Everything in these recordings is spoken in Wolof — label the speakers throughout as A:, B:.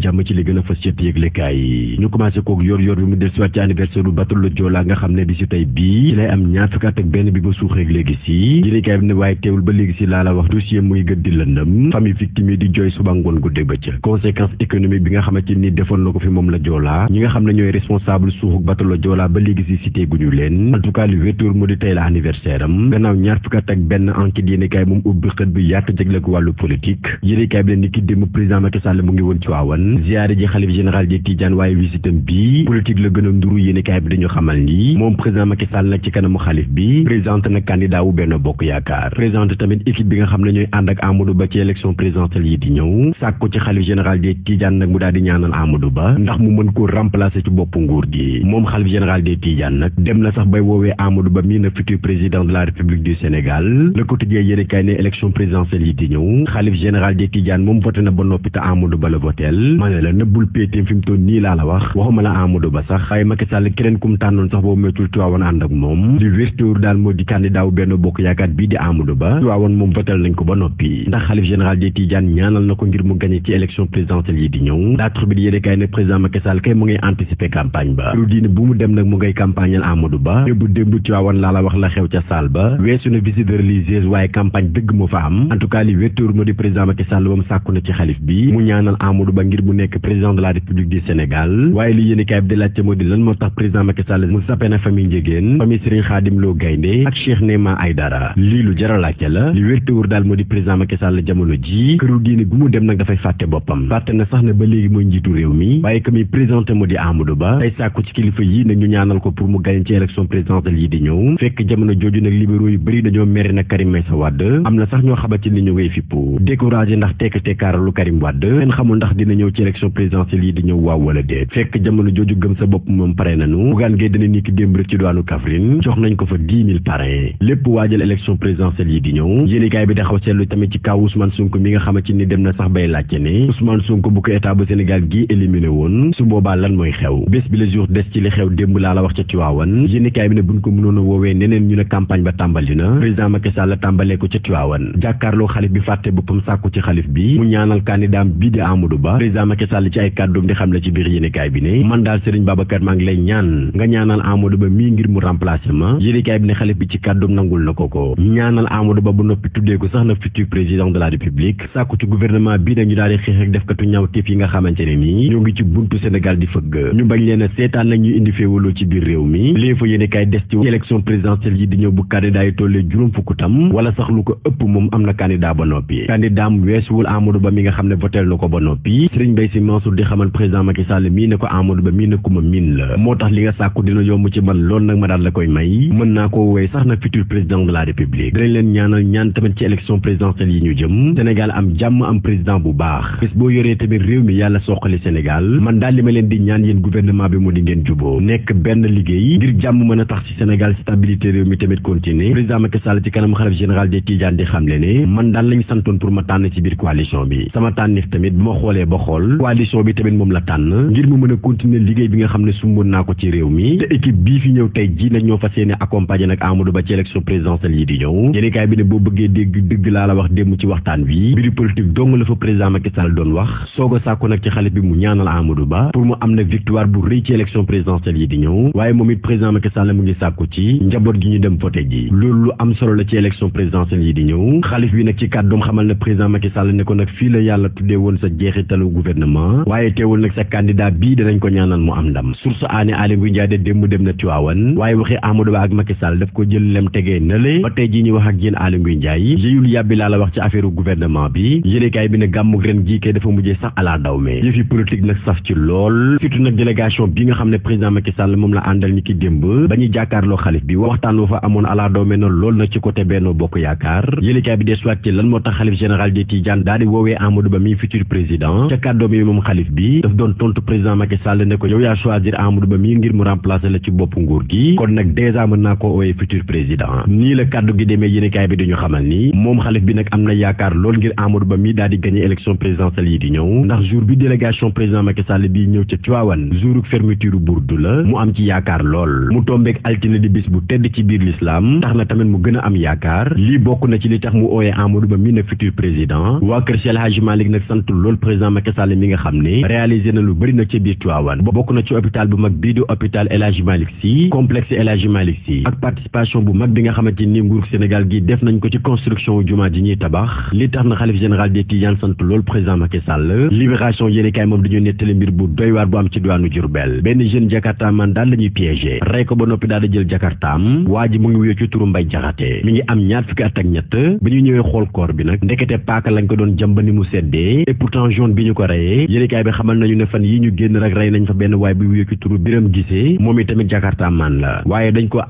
A: jàmm ci li gën a fës ci yëglekaay yi ñu commencé kook yor bi mu dellusiwaat ci anniversaire bu bateau le Joola nga xam ne bi si tey bii ci lay am ñaar fukki at ak benn bi ba suuxeeg léegi si yëglekaay bi ne waaye teewul ba léegi si laa la wax dossier muy gën di lëndëm famille victime yi di jooy suba ngoon guddeeg bëccëg conséquence économique bi nga xamante ni defoon na ko fi moom la Joola ñi nga xam ne ñooy responsable suuxuk bateau le Joola ba léegi si cité guñu leen en tout cas li wétoor mu di tey la anniversaire am gannaaw ñaar fukki at ak benn enquête yéenekaay moom ubbi xët bi yaatu jagle ko wàllu politique yéenekaay bi ne ni ki démb président Macky Sall mu ngi woon ci waawan ziyaare ji xalif général des Tidianes waaye visitam bi politique la gën a nduru yéenekaay bi dañu xamal ni moom président Macky Sall nag ci kanamu xalif bi présenté na candidat wu Benno Bokk Yaakaar présenté tamit équipe bi nga xam ne ñooy ànd ak Amadou Ba ci élection présidentielle yi di ñëw sàkku ci xalif général des Tidianes nag mu daal di ñaanal Amadou Ba ndax mu mën ko remplacer ci bopp nguur gi moom xalif général des Tidianes nag dem na sax bay woowee Amadou Ba mii na futur président de la République du Sénégal Le Quotidien yéenekaay ne élection présidentielle yi di ñëw xalif général des Tidianes moom voté na ba noppi te Amadou Ba la votel ma ne la nëbbul péetéem fi mu toll nii laa la wax waxuma la Amadou Ba sax waaye Macky Sall keneen kum tànnoon sax boobu méttul Tiwaawan ànd ak moom li wértéwur daal moo di candidat wu Benno Bokk Yaakaar bii di Amadou Ba Tiwaawan moom votel nañ ko ba noppi ndax xalif général des Tidianes ñaanal na ko ngir mu gagné ci élection présidentielle yi di ñëw daatr bi di yéenekaay ne président Macky Sall kay mu ngay anticiper campagne ba lu diine bu mu dem nag mu ngay campagnal Amadou Ba bu démb Tiwaawan laa la wax la xew ca salle ba weesu na visite religieuse waaye campagne dëgg moo fa am en tout cas li wértéwur moo di président Macky Sall moom sàkku na ci xalif bi mu ñaanal Amadou Ba ngir mu nekk président de la République du Sénégal waaye li yéenekaay bi di laajte moo di lan moo tax président Macky Sall mu sappe na famille Ndiéguène famille Serigne Khadim Lo Gaynde ak Cheikh Néma Aïdara lii lu jar a laajte la li wértéwur daal moo di président Macky Sall jamono ji këru diine gu mu dem nag dafay fàtte boppam fàtte na sax ne ba léegi mooy njiitu réew mi waaye que muy présenté moo di Amadou Ba tey sàkku ci kilifa yi nag ñu ñaanal ko pour mu gagné ci élection présidentielle yi di ñëw fekk jamono jooju nag libéraux yu bëri dañoo mere nag Karim Meïssa Wade am na sax ñoo xamante ni ñu ngay fippu découragé ndax tekk-tekkaaralu Karim Wade kenn xamul ndax dina ñëw ci élection présidentielle yi di ñëw waaw wala déet fekk jamono jooju gëm sa bopp moom pare nañu Bougane Gueye dana ni ki démb rek ci doonu Kaffrine jox nañ ko fa 10 000 parrain lépp waajal élection présidentielle yi di ñëw yéenekaay bi taxaw seetlu tamit ci kaw Ousmane Sonko mi nga xamante ni dem na sax bay laajte ne Ousmane Sonko bu ko état bu Sénégal gi éliminé woon su boobaa lan mooy xew bés bi le jour des ci li xew démb laa la wax ca Tiwaawan yéenekaay bi ne buñ ko mënoon a woowee neneen ñu ne campagne ba tàmbali na président Macky Sall tàmbalee ko ca Tiwaawan jàkkaarloo xalif bi fàtte boppam sàkku ci xalif bi mu ñaanal candidat bii di Amadou Ba président Macky Sall ci ay kàddoom di xam la ci biir yéenekaay bi ne man daal Serigne Babacar maa ngi lay ñaan nga ñaanal Amadou Ba mii ngir mu remplacer ma yéenekaay bi ne xalif bi ci kàddoom nangul na ko ñaanal Amadou Ba bu noppi tuddee ko sax na futur président de la République sàkku ci gouvernement bii nag ñu daal di xeex ak defkatu ñaawteef yi nga xamante ne nii ñoo ngi ci buntu Sénégal di fëgg ñu bañ leen a seetaan nag ñu indi féewaloo ci biir réew mi lii fa yéenekaay des ci élection présidentielle yi di ñëw bu candidat yi tollee juróom fukk tam wala sax lu ko ëpp moom am na candidat ba noppi candidat am weesuwul Amadou Ba mi nga xam ne votel na ko ba noppi Serigne Mbaye Sy Mansour di xamal président Macky Sall mii ne ko Amadou Ba mii ne ku ma miin la moo tax li nga sàkku dina yomb ci man loolu nag ma daal la koy may mën naa ko woowee sax na futur président de la République dinañ leen ñaanal ñaan tamit ci élection présidentielle yi ñu jëm Sénégal am jàmm am président bu baax bés boo yoree tamit réew mi yàlla soqali Sénégal man daal li ma leen di ñaan yéen gouvernement bi mu di ngeen juboo nekk benn liggéey ngir jàmm mën a tax ci Sénégal stabilité réew mi tamit continuer président Macky Sall ci kanam xalif général des Tidianes di xamle ne man daal lañu santoon pour ma tànn ci biir coalition bi sama tànnif tamit bu ma xoolee ba xool coalition bi tamit moom la tànn ngir mu mën a continuer liggéey bi nga xam ne sumboon naa ko ci réew mi te équipe bii fi ñëw tey ji nag ñoo fas yéene accompagner nag Amadou Ba ci élection présidentielle yi di ñëw yéenekaay bi ne boo bëggee dégg dëgg laa la wax démb ci waxtaan wi mbiri politique dong la fa président Macky Sall doon wax soog a sàkku nag ci xalif bi mu ñaanal Amadou Ba pour mu am nag victoire bu rëy ci élection présidentielle yi di ñëw waaye moom it président Macky Sall mu ngi sàkku ci njaboot gi ñu dem voté ji loolu lu am solo la ci élection présidentielle yi di ñëw xalif bi nag ci kàddoom xamal na président Macky Sall ne ko nag fii la yàlla tuddee woon sa jeexitalu gouvernement waaye teewul nag sa candidat bii danañ ko ñaanal mu am ndam source aane Aly Ngouille Ndiaye de démb dem na Tiwaawan waaye waxi Amadou Ba ak Macky Sall daf ko jël lem tegee nale ba tey ji ñu wax ak yéen Aly Ngouille Ndiaye yéyul yàbbi laa la wax ci affaire gouvernement bi yéenekaay bi ne gàmmu ren jii kay dafa mujjee sax ala dawme yëfi politique nag saf ci lool surtout nag délégation bi nga xam ne président Macky Sall moom la àndal ni ki démb ba ñuy jàkkaarloo xalif bi waxtaan wa fa amoon ala dawme na lool nag ci côté Benno Bokk Yaakaar yéenekaay bi des waat ci lan moo tax xalif général des Tidianes daal di woowee Amadou Ba mi futur président ca kàddoom yi moom xalif bi daf doon tontu président Macky Sall ne ko yow yaa choisir Amadou Ba mi ngir mu remplacer la ci bopp nguur gi kon nag dèjà mën naa ko woowee futur président nii la kàddu gi demee yéenekaay bi dañu xamal ni moom xalif bi nag am na yaakaar lool ngir Amadou Ba mi daal di gagné élection présidentielle yi di ñëw ndax jour bi délégation président Macky Sall bi ñëw ca Tivaouane jouruk fermeture Bourdu la mu am ci yaakaar lool mu tombeek altine di bis bu tedd ci biir l'islam tax na tamit mu gën a am yaakaar lii bokk na ci li tax mu ooyee Amadou Ba mi nag futur président waa kër Cheikh El Hadji Malick nag sant lool président Macky Sall Sall mi nga xam ne réalisé na lu bëri nag ci biir Tivaouane bokk na ci hôpital bu mag bii di hôpital El Hadji Malick Sy complexe El Hadji Malick Sy ak participation bu mag bi nga xamante ni nguur Sénégal gi def nañ ko ci construction jumaa ji ñuy tabax li tax na xalif général des Tidianes sant loolu président Macky Sall. Libération yéenekaay moom dañu nettali mbir bu doy waar bu am ci diwaanu Diourbel benn jeune Jakarta man daal la ñuy piégé rey ko ba noppi daal di jël Jakartaam waa ji mu ngi wéy ci turu Mbay Jaxate mi ngi am ñaar fukki at ak ñett bi ñu ñëwee xool koor bi nag ndekete paaka lañ ko doon jàmba ni mu seddee et pourtant jaune bi ñu ko reyee yéenekaay bi xamal nañu ne fan yi ñu génn rek rey nañ fa benn waay bu wéy ci turu Biram Gisee moom itamit Jakarta man la waaye dañ ko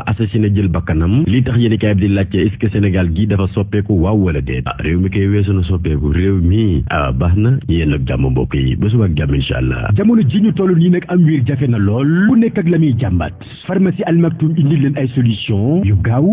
A: assassiné jël bakkanam li tax yéenekaay bi di laajte est-ce que Sénégal gi dafa soppeeku waaw wala déet réew mi koy weesu na soppeeku réew mi baax na yéen ak jàmm mbokk yi ba suba ak jàmm incha allah.
B: jamono ji ñu toll nii nag am wiir jafe na lool ku nekk ak la muy jàmbat pharmacie Al Maktoum indi leen ay solution yu gaaw